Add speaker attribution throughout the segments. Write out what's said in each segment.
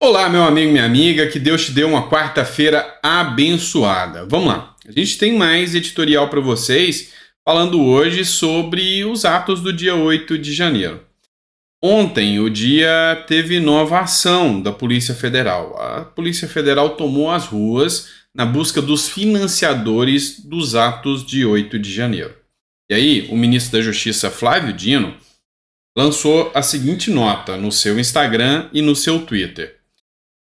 Speaker 1: Olá, meu amigo, minha amiga, que Deus te dê uma quarta-feira abençoada. Vamos lá, a gente tem mais editorial para vocês, falando hoje sobre os atos do dia 8 de janeiro. Ontem, o dia teve nova ação da Polícia Federal. A Polícia Federal tomou as ruas na busca dos financiadores dos atos de 8 de janeiro. E aí, o ministro da Justiça, Flávio Dino, lançou a seguinte nota no seu Instagram e no seu Twitter.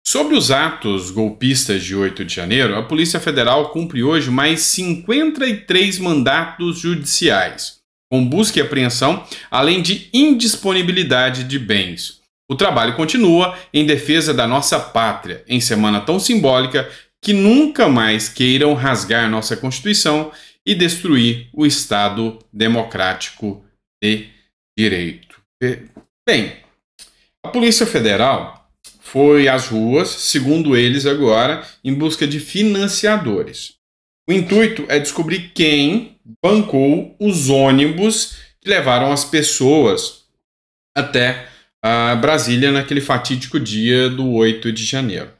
Speaker 1: Sobre os atos golpistas de 8 de janeiro, a Polícia Federal cumpre hoje mais 53 mandatos judiciais, com busca e apreensão, além de indisponibilidade de bens. O trabalho continua em defesa da nossa pátria, em semana tão simbólica que nunca mais queiram rasgar nossa Constituição e destruir o Estado democrático de direito. Bem, a Polícia Federal foi às ruas, segundo eles agora, em busca de financiadores. O intuito é descobrir quem bancou os ônibus que levaram as pessoas até Brasília naquele fatídico dia do 8 de janeiro.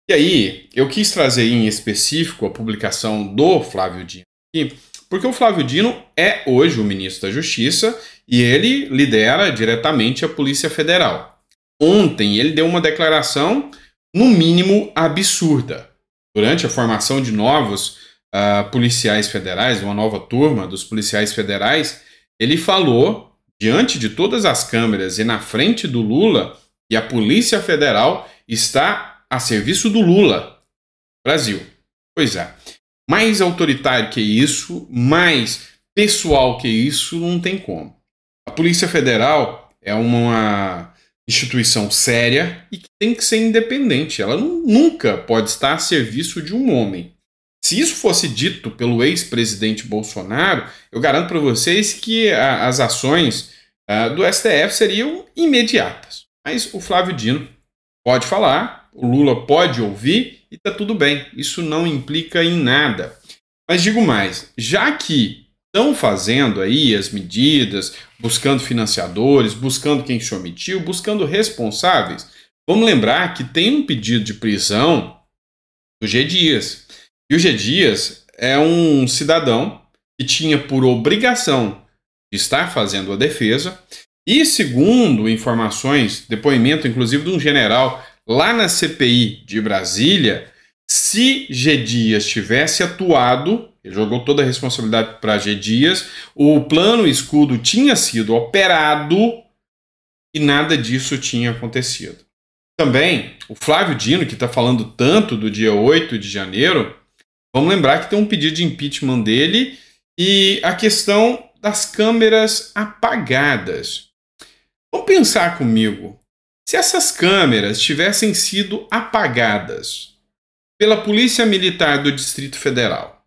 Speaker 1: E aí, eu quis trazer em específico a publicação do Flávio Dino aqui, porque o Flávio Dino é hoje o ministro da Justiça e ele lidera diretamente a Polícia Federal. Ontem ele deu uma declaração, no mínimo, absurda. Durante a formação de novos policiais federais, uma nova turma dos policiais federais, ele falou, diante de todas as câmeras e na frente do Lula, que a Polícia Federal está a serviço do Lula. Brasil. Pois é. Mais autoritário que isso, mais pessoal que isso, não tem como. A Polícia Federal é uma instituição séria e que tem que ser independente. Ela nunca pode estar a serviço de um homem. Se isso fosse dito pelo ex-presidente Bolsonaro, eu garanto para vocês que as ações do STF seriam imediatas. Mas o Flávio Dino pode falar, o Lula pode ouvir e está tudo bem. Isso não implica em nada. Mas digo mais, já que estão fazendo aí as medidas, buscando financiadores, buscando quem se omitiu, buscando responsáveis. Vamos lembrar que tem um pedido de prisão do G. Dias. E o G. Dias é um cidadão que tinha por obrigação de estar fazendo a defesa e, segundo informações, depoimento inclusive de um general lá na CPI de Brasília, se G. Dias tivesse atuado, ele jogou toda a responsabilidade para G. Dias, o plano escudo tinha sido operado e nada disso tinha acontecido. Também, o Flávio Dino, que está falando tanto do dia 8 de janeiro, vamos lembrar que tem um pedido de impeachment dele e a questão das câmeras apagadas. Vamos pensar comigo, se essas câmeras tivessem sido apagadas pela Polícia Militar do Distrito Federal,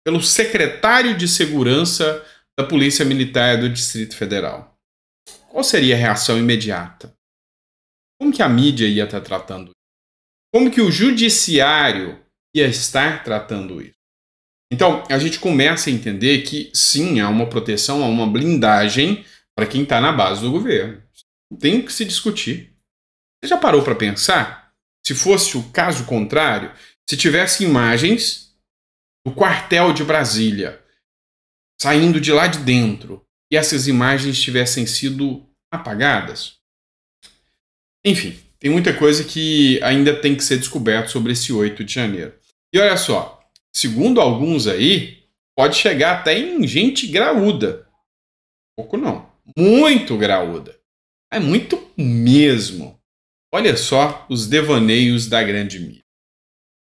Speaker 1: pelo secretário de Segurança da Polícia Militar do Distrito Federal, qual seria a reação imediata? Como que a mídia ia estar tratando isso? Como que o judiciário ia estar tratando isso? Então, a gente começa a entender que, sim, há uma proteção, há uma blindagem para quem está na base do governo. Tem que se discutir. Você já parou para pensar? Se fosse o caso contrário, se tivesse imagens do quartel de Brasília saindo de lá de dentro e essas imagens tivessem sido apagadas? Enfim, tem muita coisa que ainda tem que ser descoberto sobre esse 8 de janeiro. E olha só, segundo alguns aí, pode chegar até em gente graúda. Pouco não, muito graúda. É muito mesmo. Olha só os devaneios da grande mídia.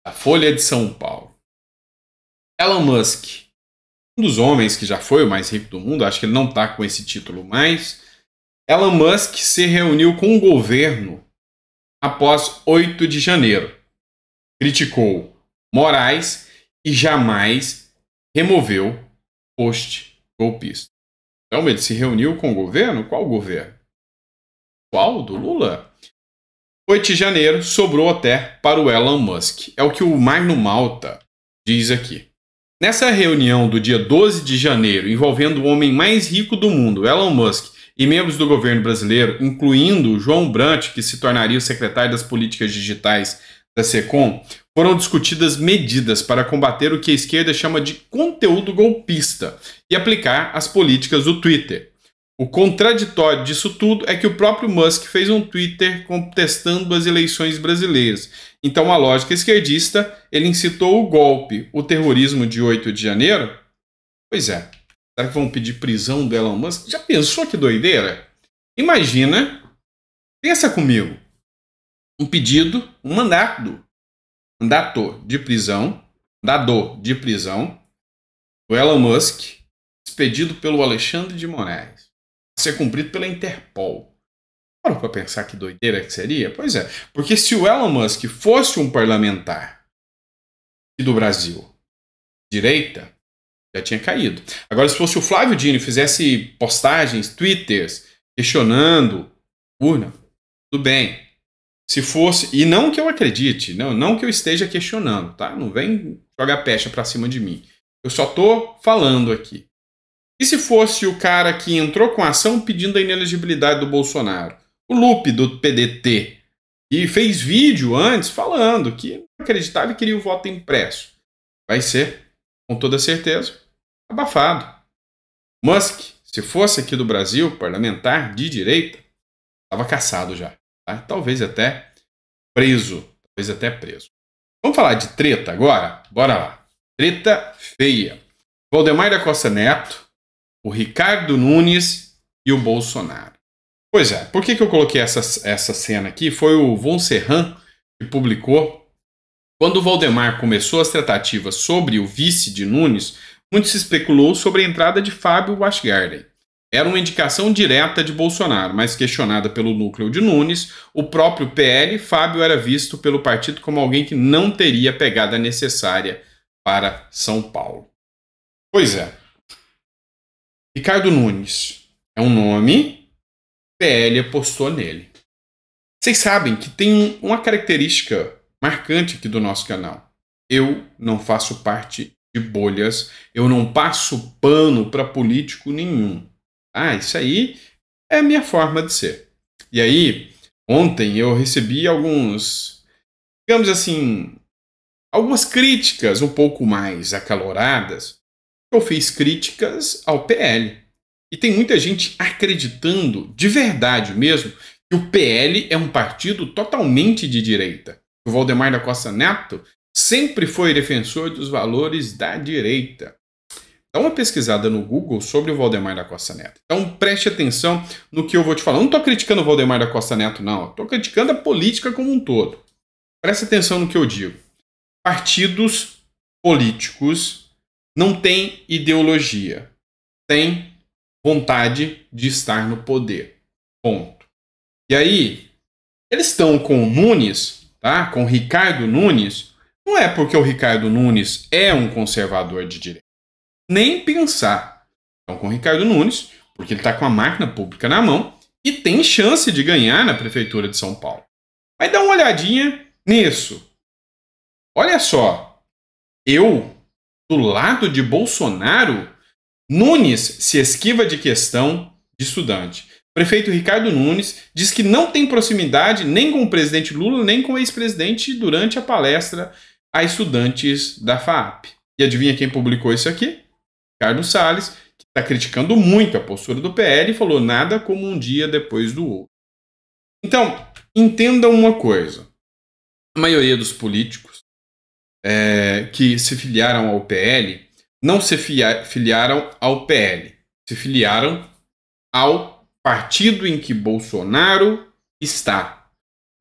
Speaker 1: A Folha de São Paulo. Elon Musk, um dos homens que já foi o mais rico do mundo, acho que ele não está com esse título mais. Elon Musk se reuniu com o governo após 8 de janeiro. Criticou Moraes e jamais removeu post golpista. Então ele se reuniu com o governo? Qual governo? Qual? Do Lula? 8 de janeiro sobrou até para o Elon Musk. É o que o Magno Malta diz aqui. Nessa reunião do dia 12 de janeiro, envolvendo o homem mais rico do mundo, Elon Musk, e membros do governo brasileiro, incluindo João Brant, que se tornaria o secretário das políticas digitais da SECOM, foram discutidas medidas para combater o que a esquerda chama de conteúdo golpista e aplicar as políticas do Twitter. O contraditório disso tudo é que o próprio Musk fez um Twitter contestando as eleições brasileiras. Então, a lógica esquerdista, ele incitou o golpe, o terrorismo de 8 de janeiro? Pois é. Será que vão pedir prisão do Elon Musk? Já pensou que doideira? Imagina, pensa comigo, um pedido, um mandado de prisão do Elon Musk, expedido pelo Alexandre de Moraes, a ser cumprido pela Interpol. Para pra pensar que doideira que seria? Pois é, porque se o Elon Musk fosse um parlamentar aqui do Brasil, direita, já tinha caído. Agora, se fosse o Flávio Dino e fizesse postagens, twitters, questionando urna, tudo bem. Se fosse, e não que eu acredite, não que eu esteja questionando, tá? Não vem jogar pecha pra cima de mim. Eu só tô falando aqui. E se fosse o cara que entrou com a ação pedindo a inelegibilidade do Bolsonaro? O Lupe, do PDT, e fez vídeo antes falando que não acreditava e queria o voto impresso. Vai ser, com toda certeza, abafado. Musk, se fosse aqui do Brasil, parlamentar de direita, estava caçado já. Tá? Talvez até preso. Vamos falar de treta agora? Bora lá. Treta feia. Valdemar da Costa Neto, o Ricardo Nunes e o Bolsonaro. Pois é, por que eu coloquei essa cena aqui? Foi o Von Serran que publicou. Quando o Valdemar começou as tratativas sobre o vice de Nunes, muito se especulou sobre a entrada de Fábio Weingarten. Era uma indicação direta de Bolsonaro, mas questionada pelo núcleo de Nunes, o próprio PL, Fábio era visto pelo partido como alguém que não teria a pegada necessária para São Paulo. Pois é. Ricardo Nunes é um nome, PL apostou nele. Vocês sabem que tem uma característica marcante aqui do nosso canal. Eu não faço parte de bolhas, eu não passo pano para político nenhum. Isso aí é a minha forma de ser. E aí, ontem eu recebi algumas críticas um pouco mais acaloradas. Eu fiz críticas ao PL. E tem muita gente acreditando, de verdade mesmo, que o PL é um partido totalmente de direita. O Valdemar da Costa Neto sempre foi defensor dos valores da direita. Dá uma pesquisada no Google sobre o Valdemar da Costa Neto. Então preste atenção no que eu vou te falar. Eu não estou criticando o Valdemar da Costa Neto, não. Estou criticando a política como um todo. Preste atenção no que eu digo. Partidos políticos não têm ideologia. Têm vontade de estar no poder. Ponto. E aí, eles estão com o Nunes, tá? Com o Ricardo Nunes. Não é porque o Ricardo Nunes é um conservador de direita. Nem pensar. Então, com o Ricardo Nunes, porque ele está com a máquina pública na mão e tem chance de ganhar na Prefeitura de São Paulo. Mas dá uma olhadinha nisso. Olha só. Eu, do lado de Bolsonaro, Nunes se esquiva de questão de estudante. O prefeito Ricardo Nunes diz que não tem proximidade nem com o presidente Lula, nem com o ex-presidente durante a palestra a estudantes da FAAP. E adivinha quem publicou isso aqui? Ricardo Salles, que está criticando muito a postura do PL e falou nada como um dia depois do outro. Então, entendam uma coisa. A maioria dos políticos que se filiaram ao PL não se filiaram ao PL, se filiaram ao partido em que Bolsonaro está.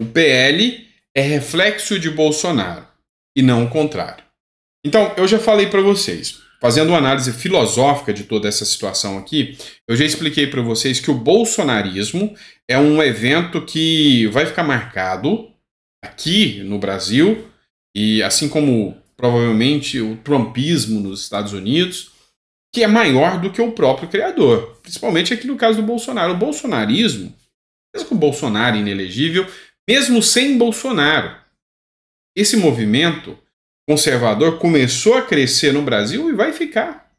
Speaker 1: O PL é reflexo de Bolsonaro e não o contrário. Então, eu já falei para vocês, fazendo uma análise filosófica de toda essa situação aqui, eu já expliquei para vocês que o bolsonarismo é um evento que vai ficar marcado aqui no Brasil, e assim como provavelmente o trumpismo nos Estados Unidos, que é maior do que o próprio criador, principalmente aqui no caso do Bolsonaro. O bolsonarismo, mesmo com o Bolsonaro inelegível, mesmo sem Bolsonaro, esse movimento conservador começou a crescer no Brasil e vai ficar.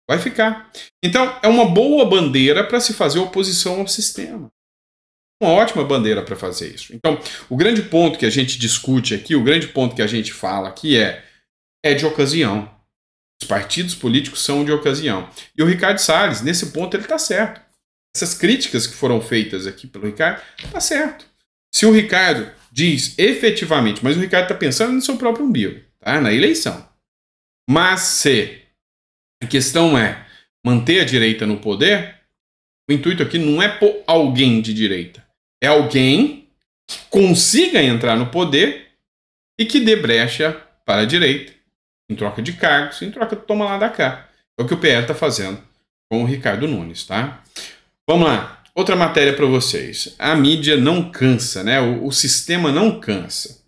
Speaker 1: Vai ficar. Então, é uma boa bandeira para se fazer oposição ao sistema. Uma ótima bandeira para fazer isso. Então, o grande ponto que a gente discute aqui, o grande ponto que a gente fala aqui é de ocasião. Os partidos políticos são de ocasião. E o Ricardo Salles, nesse ponto, ele está certo. Essas críticas que foram feitas aqui pelo Ricardo, está certo. Se o Ricardo diz efetivamente, mas o Ricardo está pensando no seu próprio umbigo, tá? Na eleição. Mas se a questão é manter a direita no poder, o intuito aqui não é pôr alguém de direita. É alguém que consiga entrar no poder e que dê brecha para a direita, em troca de cargos, em troca de toma lá da cá. É o que o PL está fazendo com o Ricardo Nunes, tá? Vamos lá. Outra matéria para vocês. A mídia não cansa, né? O sistema não cansa.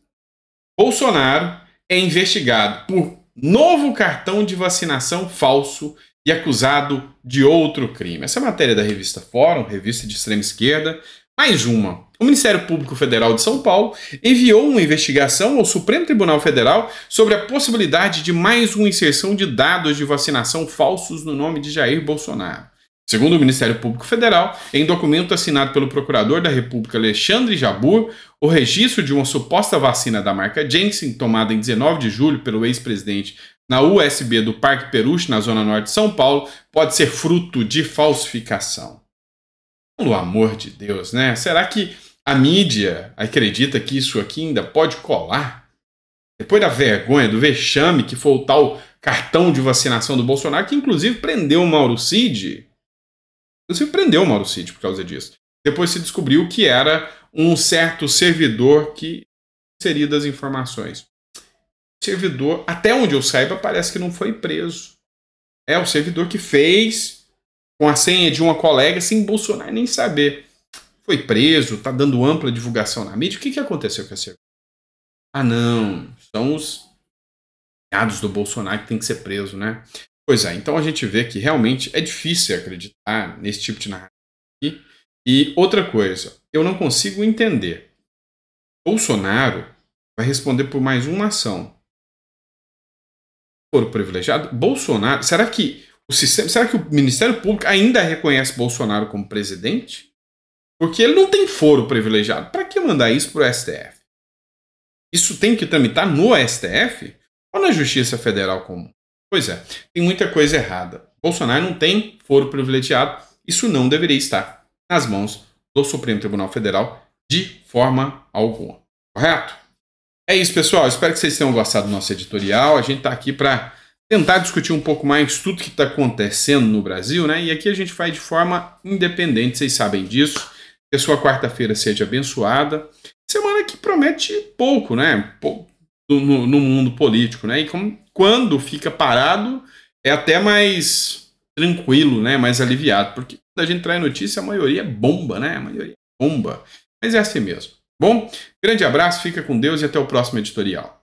Speaker 1: Bolsonaro é investigado por novo cartão de vacinação falso e acusado de outro crime. Essa é a matéria da revista Fórum, revista de extrema esquerda. Mais uma. O Ministério Público Federal de São Paulo enviou uma investigação ao Supremo Tribunal Federal sobre a possibilidade de mais uma inserção de dados de vacinação falsos no nome de Jair Bolsonaro. Segundo o Ministério Público Federal, em documento assinado pelo Procurador da República Alexandre Jabbour, o registro de uma suposta vacina da marca Janssen, tomada em 19 de julho pelo ex-presidente na USB do Parque Peruche, na Zona Norte de São Paulo, pode ser fruto de falsificação. Pelo amor de Deus, né? Será que a mídia acredita que isso aqui ainda pode colar? Depois da vergonha, do vexame que foi o tal cartão de vacinação do Bolsonaro, que inclusive prendeu o Mauro Cid. Inclusive prendeu o Mauro Cid por causa disso. Depois se descobriu que era um certo servidor que inseria das informações. O servidor, até onde eu saiba, parece que não foi preso. É o servidor que fez com a senha de uma colega sem Bolsonaro nem saber. Foi preso, está dando ampla divulgação na mídia. O que aconteceu com esse servidor? Ah, não, são os aliados do Bolsonaro que tem que ser preso, né? Pois é, então a gente vê que realmente é difícil acreditar nesse tipo de narrativa aqui. E outra coisa, eu não consigo entender. Bolsonaro vai responder por mais uma ação. Foro privilegiado? Bolsonaro, será que o Ministério Público ainda reconhece Bolsonaro como presidente? Porque ele não tem foro privilegiado. Para que mandar isso para o STF? Isso tem que tramitar no STF ou na Justiça Federal Comum? Pois é, tem muita coisa errada. Bolsonaro não tem foro privilegiado. Isso não deveria estar nas mãos do Supremo Tribunal Federal de forma alguma. Correto? É isso, pessoal. Espero que vocês tenham gostado do nosso editorial. A gente está aqui para tentar discutir um pouco mais tudo que está acontecendo no Brasil, né? E aqui a gente faz de forma independente, vocês sabem disso. Que a sua quarta-feira seja abençoada. Semana que promete pouco, né? No mundo político, né? E quando fica parado, é até mais tranquilo, né? Mais aliviado. Porque quando a gente traz notícia, a maioria é bomba, né? A maioria é bomba. Mas é assim mesmo. Bom, grande abraço, fica com Deus e até o próximo editorial.